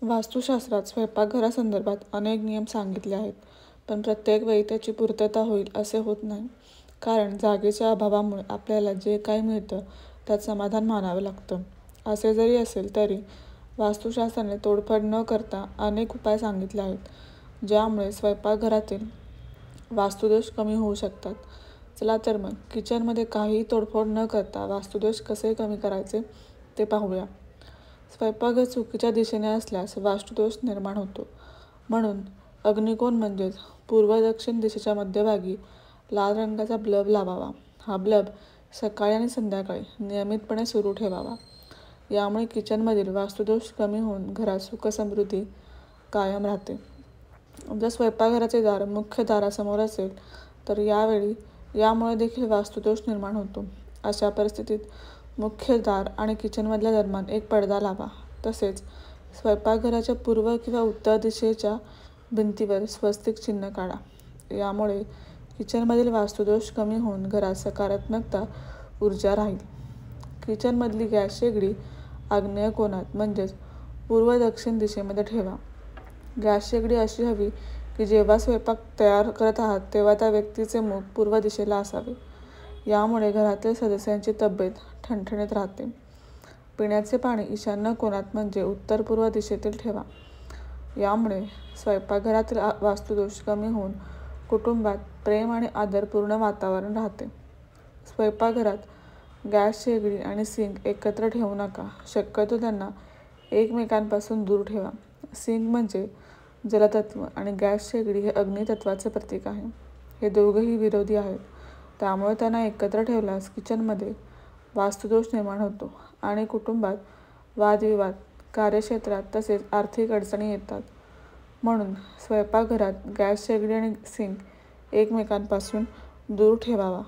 वास्तुशास्त्रात स्वयंपाकघरासंदर्भात अनेक नियम सांगितले आहेत, पण प्रत्येक वेळी त्याची पूर्तता होईल असे होत नाही. कारण जागेच्या अभावामुळे आपल्याला जे काही मिळतं त्यात समाधान मानावं लागतं. असे जरी असेल तरी वास्तुशास्त्राने तोडफोड न करता अनेक उपाय सांगितले आहेत, ज्यामुळे स्वयंपाकघरातील वास्तुदोष कमी होऊ शकतात. चला तर मग किचनमध्ये काहीही तोडफोड न करता वास्तुदोष कसे कमी करायचे ते पाहूया. स्वयंपाकघर चुकीच्या दिशेने असल्यास वास्तुदोष निर्माण होतो. म्हणून अग्निकोण म्हणजेच पूर्व दक्षिण दिशेच्या मध्यभागी लाल रंगाचा बल्ब लावावा. हा बल्ब सकाळी आणि संध्याकाळी नियमितपणे सुरू ठेवावा. यामुळे किचनमधील वास्तुदोष कमी होऊन घरात सुखसमृद्धी कायम राहते. जर स्वयंपाकघराचे दार मुख्य दारासमोर असेल तर यामुळे देखील वास्तुदोष निर्माण होतो. अशा परिस्थितीत मुख्य दार आणि किचनमधल्या दरम्यान एक पडदा लावा. तसेच स्वयंपाकघराच्या पूर्व किंवा उत्तर दिशेच्या भिंतीवर स्वस्तिक चिन्ह काढा. यामुळे किचनमधील वास्तुदोष कमी होऊन घरात सकारात्मकता ऊर्जा राहील. किचनमधली गॅस शेगडी आग्नेय कोनात म्हणजेच पूर्व दक्षिण दिशेमध्ये ठेवा. गॅस शेगडी अशी हवी की जेव्हा स्वयंपाक तयार करत आहात तेव्हा त्या व्यक्तीचे मुख पूर्व दिशेला असावे. यामुळे घरातील सदस्यांची तब्येत ठणठणीत राहते. पिण्याचे पाणी ईशान्य कोनात म्हणजे उत्तर पूर्व दिशेतील ठेवा. यामुळे स्वयंपाकघरातील वास्तुदोष कमी होऊन कुटुंबात प्रेम आणि आदरपूर्ण वातावरण राहते. स्वयंपाकघरात गॅस शेगडी आणि सिंक एकत्र ठेवू नका. शक्यतो त्यांना एकमेकांपासून दूर ठेवा. सिंक म्हणजे जलतत्व आणि गॅस शेगडी हे अग्नितत्वाचे प्रतीक आहे. हे दोघंही विरोधी आहेत. त्यामुळे त्यांना एकत्र ठेवल्यास किचनमध्ये वास्तुदोष निर्माण होतो आणि कुटुंबात वादविवाद, कार्यक्षेत्रात तसेच आर्थिक अडचणी येतात. म्हणून स्वयंपाकघरात गॅस शेगडी आणि सिंक एकमेकांपासून दूर ठेवावा.